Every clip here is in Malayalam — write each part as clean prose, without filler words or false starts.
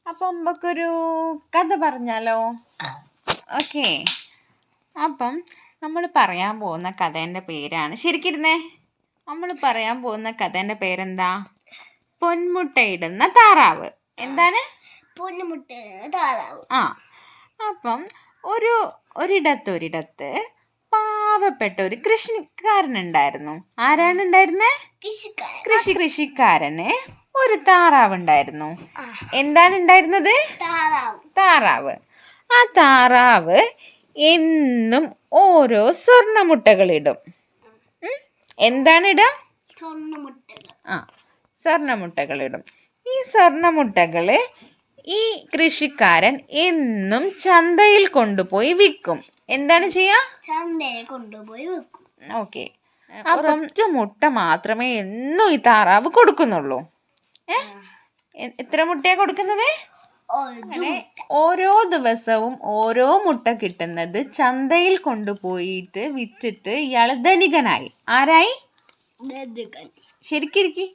അപ്പം നമുക്കൊരു കഥ പറഞ്ഞാലോ? ഓക്കെ. അപ്പം നമ്മൾ പറയാൻ പോകുന്ന കഥേൻ്റെ പേരാണ്, ശരിക്കിരുന്നേ, നമ്മൾ പറയാൻ പോകുന്ന കഥേൻ്റെ പേരെന്താ? പൊന്മുട്ടയിടുന്ന താറാവ്. എന്താണ്? പൊന്മുട്ടയിടുന്ന താറാവ്. ആ. അപ്പം ഒരിടത്ത് പാവപ്പെട്ട ഒരു കൃഷിക്കാരനുണ്ടായിരുന്നു. ആരാണ് ഉണ്ടായിരുന്നേ? കൃഷിക്കാരന് ഒരു താറാവ് ഉണ്ടായിരുന്നു. എന്താണ് ഉണ്ടായിരുന്നത്? താറാവ്. ആ താറാവ് എന്നും ഓരോ സ്വർണ്ണമുട്ടകളിടും. എന്താണ് ഇടുക? സ്വർണ്ണമുട്ടകളിടും. ഈ സ്വർണ്ണമുട്ടകള് ഈ കൃഷിക്കാരൻ എന്നും ചന്തയിൽ കൊണ്ടുപോയി വിൽക്കും. എന്താണ് ചെയ്യാ? ചന്തയിൽ കൊണ്ടുപോയി വിൽക്കും. ഓക്കെ. അപ്പം ഒറ്റ മുട്ട മാത്രമേ എന്നും ഈ താറാവ് കൊടുക്കുന്നുള്ളൂ. എത്ര മുട്ടയാ കൊടുക്കുന്നത്? അങ്ങനെ ഓരോ ദിവസവും ഓരോ മുട്ട കിട്ടുന്നത് ചന്തയിൽ കൊണ്ടുപോയിട്ട് വിറ്റിട്ട് ഇയാള് ധനികനായി. ആരായി? ശരിക്കിരിക്കി,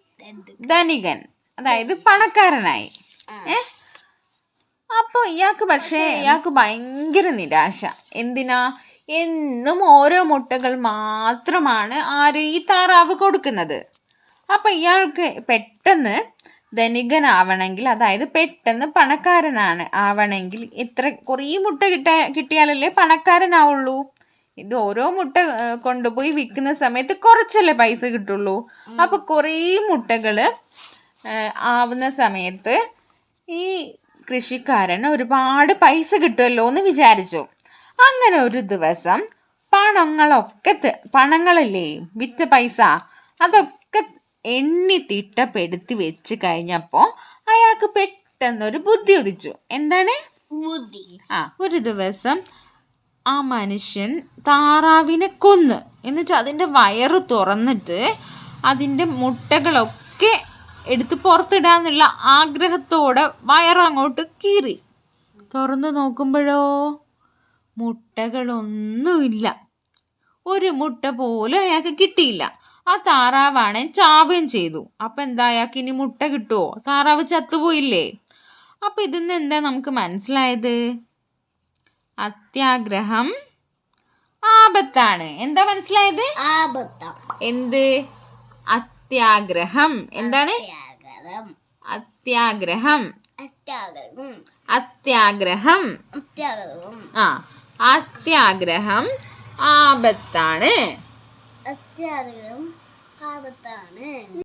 ധനികൻ, അതായത് പണക്കാരനായി. അപ്പൊ ഇയാൾക്ക് ഭയങ്കര നിരാശ. എന്തിനാ? എന്നും ഓരോ മുട്ടകൾ മാത്രമാണ് ഈ താറാവ് കൊടുക്കുന്നത്. അപ്പൊ ഇയാൾക്ക് പെട്ടെന്ന് ധനികനാവണമെങ്കിൽ, അതായത് പെട്ടെന്ന് പണക്കാരനാവണമെങ്കിൽ കുറേ മുട്ട കിട്ടിയാലല്ലേ പണക്കാരനാവുള്ളൂ. ഇത് ഓരോ മുട്ട കൊണ്ടുപോയി വിൽക്കുന്ന സമയത്ത് കുറച്ചല്ലേ പൈസ കിട്ടുള്ളൂ. അപ്പൊ കുറേ മുട്ടകള് ആവുന്ന സമയത്ത് ഈ കൃഷിക്കാരന് ഒരുപാട് പൈസ കിട്ടുമല്ലോ എന്ന് വിചാരിച്ചു. അങ്ങനെ ഒരു ദിവസം പണങ്ങളില്ലേ, വിറ്റ പൈസ, അതൊക്കെ എണ്ണി തിട്ടപ്പെടുത്തി വെച്ച് കഴിഞ്ഞപ്പോൾ അയാൾക്ക് പെട്ടെന്നൊരു ബുദ്ധി ഉദിച്ചു. എന്താണ് ബുദ്ധി? ഒരു ദിവസം ആ മനുഷ്യൻ താറാവിനെ കൊന്ന്, എന്നിട്ട് അതിൻ്റെ വയറ് തുറന്നിട്ട് അതിൻ്റെ മുട്ടകളൊക്കെ എടുത്ത് പുറത്തിടാന്നുള്ള ആഗ്രഹത്തോടെ വയറങ്ങോട്ട് കീറി. തുറന്നു നോക്കുമ്പോഴോ മുട്ടകളൊന്നുമില്ല. ഒരു മുട്ട പോലും അയാൾക്ക് കിട്ടിയില്ല. ആ താറാവാണ് ചാവുകയും ചെയ്തു. അപ്പൊ എന്താ, അയാൾക്ക് ഇനി മുട്ട കിട്ടുമോ? താറാവ് ചത്തുപോയില്ലേ. അപ്പൊ ഇതിന്ന് എന്താ നമുക്ക് മനസ്സിലായത്? അത്യാഗ്രഹം ആപത്താണ്. എന്താ മനസ്സിലായത്? എന്ത്? അത്യാഗ്രഹം. എന്താണ്? അത്യാഗ്രഹം. അത്യാഗ്രഹം ആപത്താണ്.